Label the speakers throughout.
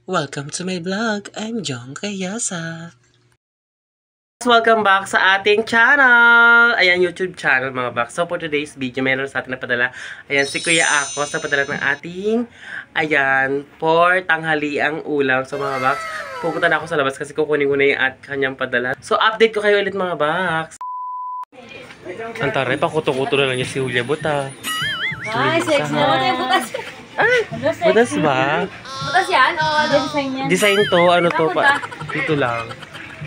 Speaker 1: Welcome to my vlog. I'm Jong Kayasa. Welcome back sa ating channel. Ayan, YouTube channel mga box. So for today's video, meron sa atin na padala. Ayan, si Kuya Akos na padala ng ating, ayan, for tanghaliang ulam. So mga box, pupunta na ako sa labas kasi kukunin ko na yung kanyang padala. So update ko kayo ulit mga box. Antare, pakuto-kuto na lang niya si Julia Buta.
Speaker 2: Ay, sexy naman yung butas.
Speaker 1: Ay, butas ba?
Speaker 2: Butas yan? O, design yan?
Speaker 1: Design to, ano to pa? Dito lang.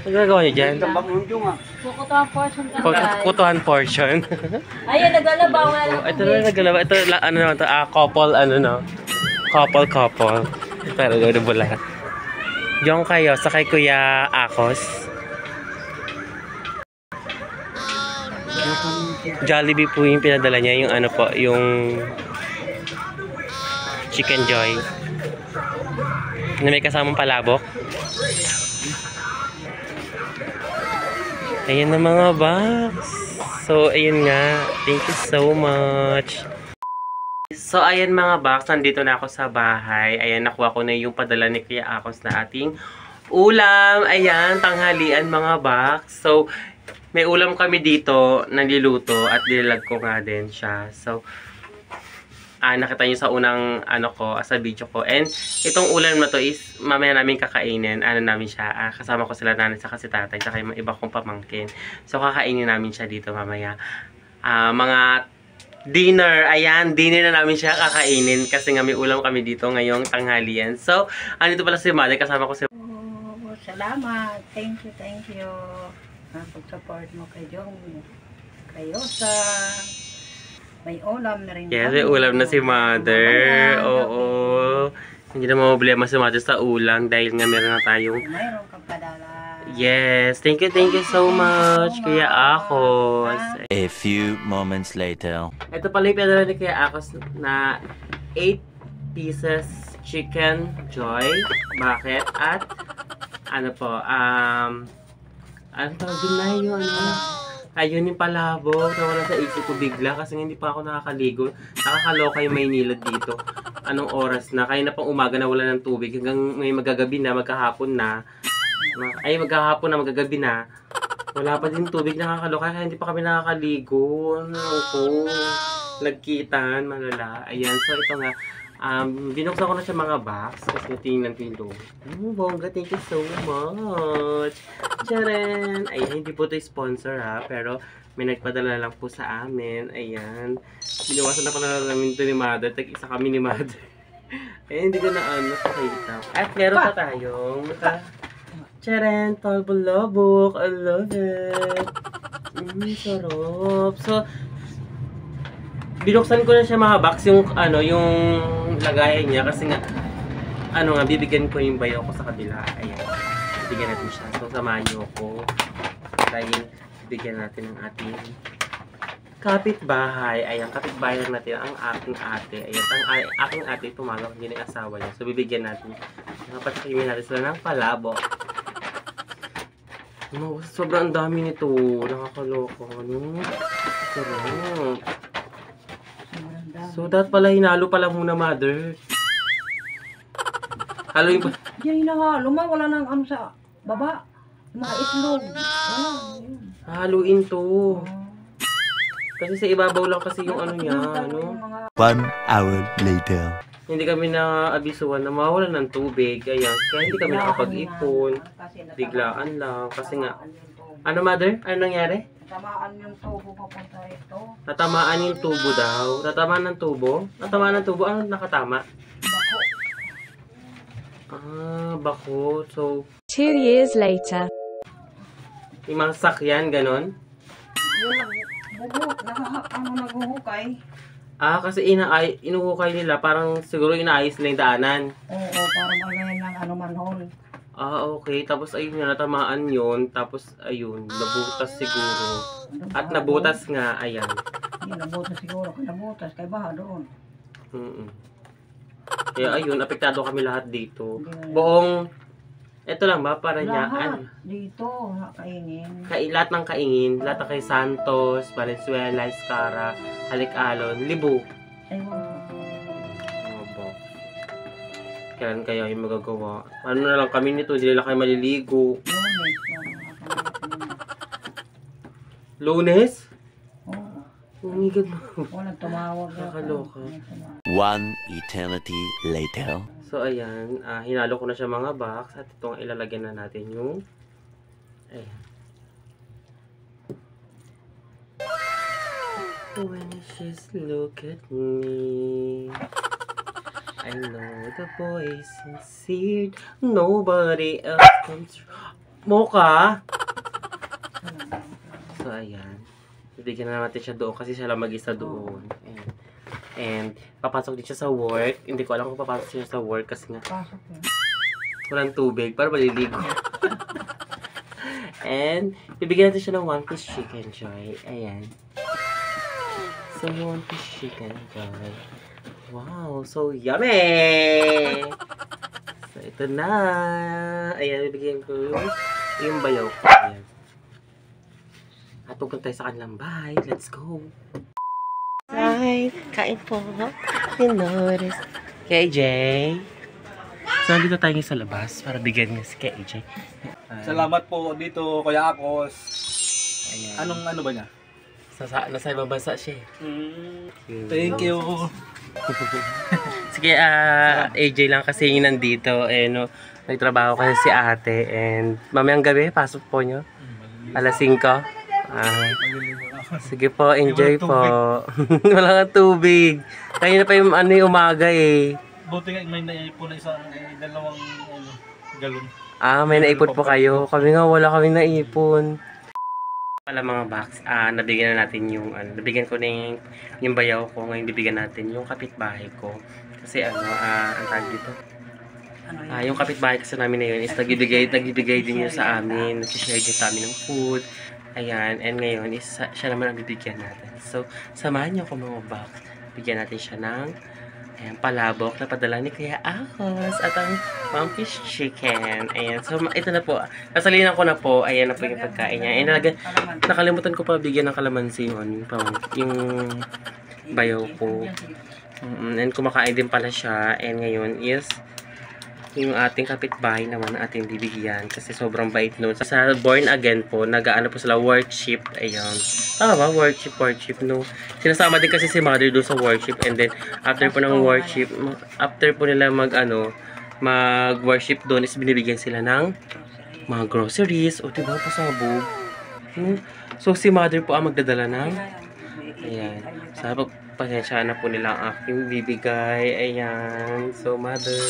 Speaker 1: Ano gagawa niyo dyan?
Speaker 2: Kukutuhan portion ka.
Speaker 1: Kutuhan portion.
Speaker 2: Ayun, naglalaba. Wala lang.
Speaker 1: Ito na naglalaba. Ito, ano naman to? Couple, ano no? Couple. Pero gano'n bula. Yung kayo, sa kay Kuya Akos. Jollibee po yung pinadala niya. Yung ano po, yung Chicken Joy. Na may kasamang palabok. Ayan na mga box. So, ayun nga. Thank you so much. So, ayan mga box. Nandito na ako sa bahay. Ayan, nakuha ko na yung padala ni Kuya Akos na ating ulam. Ayan, tanghalian mga box. So, may ulam kami dito na niluto at nilag ko nga din siya. So, nakita nyo sa unang sa video ko. And itong ulam na to is mamaya namin kakainin. Namin siya. Kasama ko sila nanay sa kasi tatay. Saka yung iba kong pamangkin. So kakainin namin siya dito mamaya. Mga dinner. Ayan, dinner na namin siya kakainin. Kasi nga may ulam kami dito ngayong tanghalian. So, andito pala si Mother. Kasama ko si...
Speaker 3: Salamat. Thank you. Pag-support mo kay Jong Kayasa. May ulam na rin.
Speaker 1: Yes, may ulam na si Mother. Oo. Hindi na problema si Mother sa ulam dahil nga meron na tayong...
Speaker 3: Mayroon kang padala.
Speaker 1: Yes. Thank you so much, Kuya Akos.
Speaker 4: A few moments later.
Speaker 1: Ito pala yung pinadala ni Kuya Akos na 8 pieces chicken joy. Bakit? At ano po, ano tawag din na yun, ayun yung palabok. Nawala sa isip ko bigla kasi hindi pa ako nakakaligo. Nakakaloka yung Maynilad dito. Anong oras na? Kaya na pang umaga na wala ng tubig. Hanggang may magagabi na, maghahapon na. Ay, maghahapon na, magagabi na. Wala pa din tubig. Nakakaloka. Kaya hindi pa kami nakakaligo. Ano ko? Nagkitan, malala. Ayan, so ito nga. Binuksan ko na siya mga box kasi tingnan ko yung loob. Bongga, thank you so much. Charan! Ayan, hindi po ito sponsor ha, pero may nagpadala lang po sa amin. Ayan. Binawasan na pala namin ito ni Mother. Tag-isa kami ni Mother. Ayan, hindi ko na nakakita. At meron pa tayong charan! Tolbolobok! I love it! Sarap! So, binuksan ko na siya mga box yung yung lagayan niya kasi nga bibigyan ko yung bayo ko sa kabila. Ayan. Bibigyan natin siya. So samahan niyo ako dahil bibigyan natin ng ating kapitbahay. Ayan, kapitbahay natin ang aking ate. Ayan, ang aking ate tumawag din ang asawa niya. So bibigyan natin. Napatikimin natin sila ng palabok. Sobrang dami nito. Nakakaloko. Sarap. So, dapat pala hinalo pala muna, Mother. Haloin pa.
Speaker 3: Yan hinahalo ma. Wala nang sa baba. Mga itlog. Wala.
Speaker 1: Haluin to. Kasi sa ibabaw lang kasi yung niya,
Speaker 4: 1 hour later.
Speaker 1: Hindi kami na-abisuan na mawalan ng tubig. Ayan. Kaya hindi kami nakapag-ipon. Biglaan lang. Kasi nga. Ano, Mother? Ano nangyari?
Speaker 3: Natamaan yung tubo papunta ito.
Speaker 1: Natamaan yung tubo daw. Natamaan ng tubo? Natamaan ng tubo? Ano nakatama?
Speaker 3: Bako.
Speaker 1: Bako. So,
Speaker 5: 2 years later.
Speaker 1: yung mga sakyan, ganon?
Speaker 3: Yun lang. Naghuhukay.
Speaker 1: Kasi inuhukay nila. Parang siguro inaayos nila yung daanan.
Speaker 3: Oo, para magayan ng manhole.
Speaker 1: Okay. Tapos ayun na, natamaan yun. Tapos ayun, nabutas siguro. At nabutas nga, ayan.
Speaker 3: Hindi, nabutas siguro. Nabutas, kay baha doon.
Speaker 1: Kaya ayun, apektado kami lahat dito. Buong, eto lang ba, para niya,
Speaker 3: lahat dito, kaingin.
Speaker 1: Lahat ng kaingin, lahat ng kay Santos, Valenzuela, Escara, Halik-Alon, Libo.
Speaker 3: Ewan.
Speaker 1: Kailan kaya yung magagawa? Ano na lang kami nito, hindi na kayo maliligo. Lunes?
Speaker 3: Oo.
Speaker 1: Oh my God.
Speaker 3: Walang tumawag.
Speaker 1: Nakaloka.
Speaker 4: One eternity later.
Speaker 1: So, ayan. Hinalo ko na siya mga box. At itong ilalagyan na natin yung... Ayan. When she's look at me, I know the boy is sincere. Nobody else comes. Mocha! So, ayan. Bibigyan na natin siya doon kasi siya lang mag-isa doon. Ayan. And, papasok din siya sa work. Hindi ko alam kung papasok siya sa work kasi nga
Speaker 3: Pasok yun.
Speaker 1: walang tubig para maliligo. And, bibigyan natin siya ng 1-piece chicken, Joy. Ayan. So, 1-piece chicken, Joy. Wow, so yummy! So, ito na. Ayan, bibigyan ko yung bayaw ko. Ayan. At pupunta tayo sa kanilang bahay. Let's go! Hi! Kain po. You notice. KJ. So, nandito tayo sa labas para bigyan niya si KJ.
Speaker 6: Salamat po dito, Kuya Akos.
Speaker 1: Ayan.
Speaker 6: Anong ano ba niya?
Speaker 1: Nasa ibang bansa siya.
Speaker 6: Thank you.
Speaker 1: Sige, AJ lang kasi yung nandito. No, nagtrabaho kasi si ate. And mamayang gabi, pasok po nyo. Alas 5. Sige po, enjoy po. Wala nga tubig. Kaya na pa yung umaga eh.
Speaker 6: Buti nga may naipon na isang dalawang galon.
Speaker 1: May naipon po kayo. Kami nga, wala kaming naipon. Pala mga box, nabigyan na natin yung, nabigyan ko na yung bayaw ko. Ngayon bibigyan natin yung kapitbahay ko. Kasi ang tawag dito. Yung kapitbahay kasi namin na yun is nagbibigay din yun sa amin. Nag-share din sa amin ng food. Ayan, and ngayon is siya naman ang bibigyan natin. So, samahan niyo ko mga box. Bigyan natin siya ng palabok na padala ni Kuya Akos at ang 1-piece chicken. Ayan. So, ito na po. Nasalinan ko na po. Ayan na po yung pagkain niya. Nakalimutan ko pa bigyan ng kalamansi yung bayaw ko. And kumakain din pala siya. And ngayon is yung ating kapitbahay naman na ating bibigyan kasi sobrang bait nun. Sa Born Again po, nag-ano po sila worship. Ayun. Tama ba? Worship, no? Sinasama din kasi si mother doon sa worship and then after po ng worship, after po nila mag-worship doon is binibigyan sila ng mga groceries o diba pasabog. So si mother po ang magdadala ng ayan. Sa pasensya na po nila ang aking bibigay. Ayan. So mother,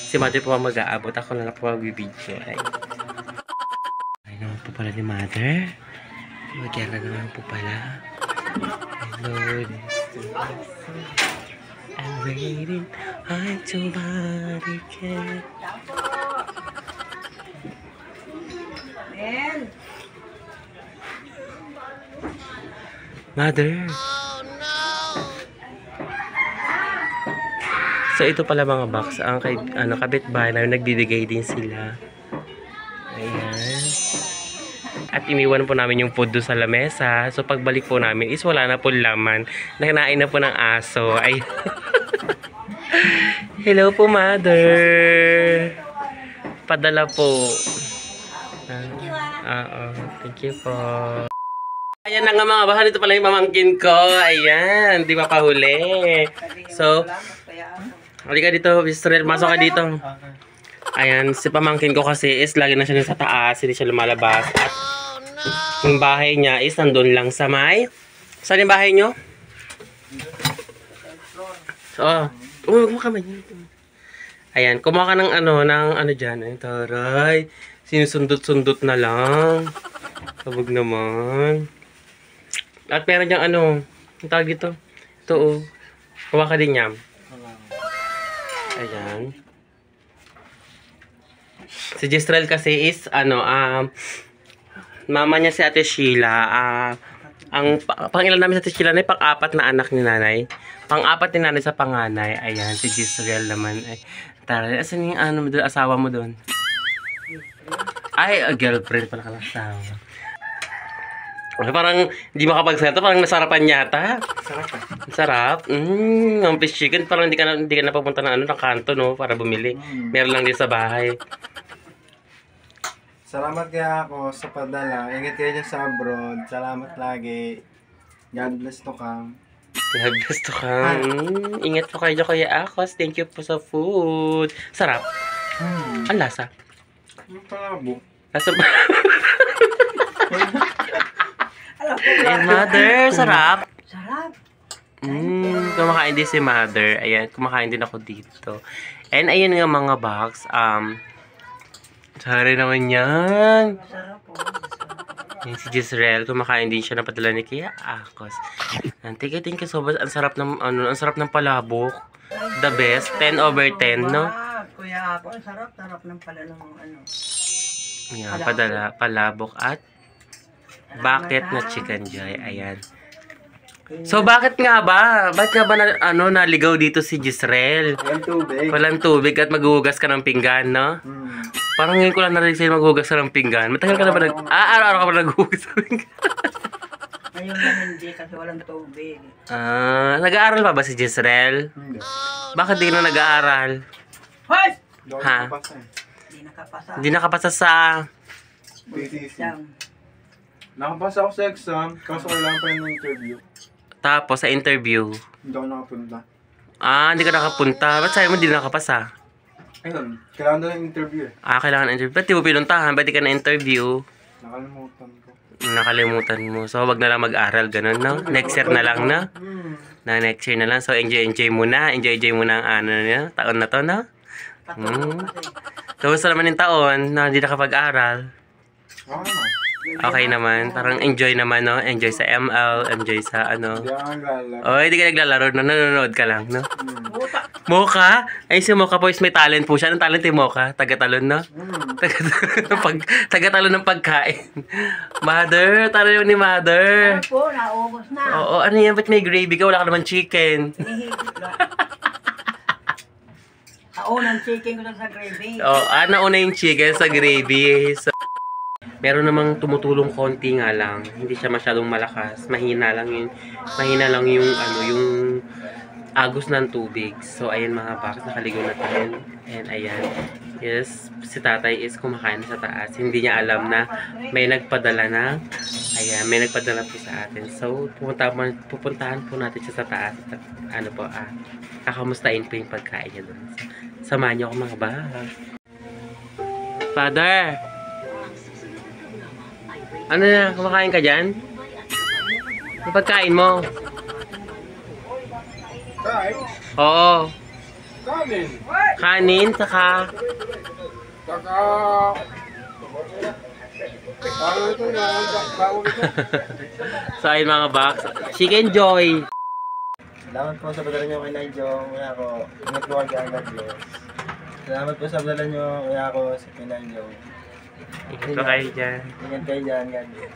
Speaker 1: si mother po ang mag-aabot. Ako na lang po magbibidyo. Ay naman po pala ni mother. Magyara naman po pala. Hello, I'm waiting until body can. Mother. So ito pala mga box, ang kapitbahay namin nagbibigay din sila. Ayan. At iniwan po namin yung food doon sa lamesa. So pagbalik po namin is wala na po laman. Nakinain na po ng aso. Ay. Hello po, mother. Padala po. Thank you po. Ayan na nga mga bahan, ito pala yung mamangkin ko. Ayan, di ba pahuli? So, halika dito, Mr. Masok ka dito. Ayan, si pamangkin ko kasi is lagi na siya sa taas, hindi siya lumalabas. At yung bahay niya is nandun lang sa may... Saan yung bahay nyo? So, kumakamay niyo. Ayan, kumuha ka ng ano dyan. Ay, taray. Sinusundot-sundot na lang. Sabog naman. At meron dyan ang tawag dito. Ito kuha ka din yan. Ayan. Si Gistrel kasi is, mama niya si Ate Sheila. Ang pangilan namin sa Ate Sheila na pang-apat na anak ni nanay. Pang-apat ni nanay sa panganay. Ayan, si Gistrel naman. Ay, tara, asan yung asawa mo doon? Ay, girlfriend pala ka asawa. Parang hindi makapagsalita, parang nasarapan yata.
Speaker 6: Sarap eh.
Speaker 1: Sarap. Ang fish chicken, parang hindi ka na papunta ng ng kanto, no, para bumili. Meron lang din sa bahay.
Speaker 6: Salamat kaya ako sa padala. Ingat kayo dyan sa abroad. Salamat lagi. God bless to come.
Speaker 1: Gusto ka. Ingat po kayo, Kuya Akos. Thank you po sa food. Sarap. Ang lasa.
Speaker 6: Ang palabo.
Speaker 1: Lasa ba? And mother, sarap.
Speaker 3: Sarap.
Speaker 1: Kumakain din si mother. Ayan, kumakain din ako dito. And ayun nga mga box. Sorry naman yan.
Speaker 3: Sarap po.
Speaker 1: Yan si Jezreel, kumakain din siya ng padala ni Kuya Akos. Thank you so much. Ang sarap ng palabok. The best. 10 over 10, no?
Speaker 3: Kuya ako, ang sarap ng pala ng ano.
Speaker 1: Yan, palabok at bucket na chicken joy. Ayan. So, bakit nga ba? Bakit nga ba naligaw dito si Jezreel?
Speaker 6: Walang tubig.
Speaker 1: Walang tubig at maghuhugas ka ng pinggan, no? Parang ngayon ko lang narinig sa'yo maghuhugas ka ng pinggan. Matagal ka na ba araw-araw ka ba naghuhugas ng pinggan?
Speaker 3: Ngayon na hindi kasi walang tubig.
Speaker 1: Nag-aaral pa ba si Jezreel?
Speaker 6: Hindi.
Speaker 1: Bakit di na nag-aaral?
Speaker 3: Hoy!
Speaker 1: Ha?
Speaker 3: Hindi nakapasa.
Speaker 1: Hindi nakapasa sa...
Speaker 6: PCC.
Speaker 3: Exam.
Speaker 6: Nakapasa ako sa exam. Kaso kailangan pa rin ng interview.
Speaker 1: Tapos sa interview.
Speaker 6: Hindi ako nakapunta.
Speaker 1: Hindi ka nakapunta. Ba't sa'yo mo hindi nakapasa?
Speaker 6: Ayun. Kailangan na ng interview eh.
Speaker 1: Kailangan interview. Ba't di mo pinuntahan? Ba't di ka na-interview?
Speaker 6: Nakalimutan ko.
Speaker 1: Nakalimutan mo. So, wag na lang mag-aral. Ganun, no? Next year na lang, no? Next year na lang. So, enjoy mo na. Enjoy mo na ang taon na to, no? Kamusta naman yung taon na hindi nakapag-aral? Okay naman. Parang enjoy naman, no? Enjoy sa ML, enjoy sa
Speaker 6: Hindi ako naglalaro.
Speaker 1: Hindi ka naglalaro, no? Nanonood ka lang, no? Mocha? Ay, si Mocha Boys may talent po siya. Anong talent yung Mocha? Taga-talon, no? Taga-talon ng pagkain. Mother, talon ni Mother.
Speaker 3: Ano po, naubos na.
Speaker 1: Oo, ano yan? Ba't may gravy ka? Wala ka naman chicken.
Speaker 3: Hinihigit lang. Unang chicken ko lang sa gravy.
Speaker 1: Nauna yung chicken sa gravy. So, meron namang tumutulong konti nga lang. Hindi siya masyadong malakas. Mahina lang yung yung agos ng tubig. So, ayan mga box, nakaligo na tayo. And ayan. Yes, si tatay is kumakain sa taas. Hindi niya alam na may nagpadala na. Ayan, may nagpadala po sa atin. So, pupuntahan po natin siya sa taas. At kakamustahin po yung pagkain niya doon. Samahan niyo ako mga box. Father! Ano na? Kumakain ka dyan? Yung pagkain mo?
Speaker 6: Kain?
Speaker 1: Oo.
Speaker 6: Kanin?
Speaker 1: Kanin, saka...
Speaker 6: Saka... Paano ito na? Bago ito?
Speaker 1: So, ayun mga box. Chicken Joy!
Speaker 6: Salamat po sa padala nyo kay Nigel. Kaya ako, ingat po kayo ang God bless. Salamat po sa padala nyo kaya ako sa kay Nigel.
Speaker 1: Ingat pa kayo dyan.
Speaker 6: Ingat kayo dyan, God bless.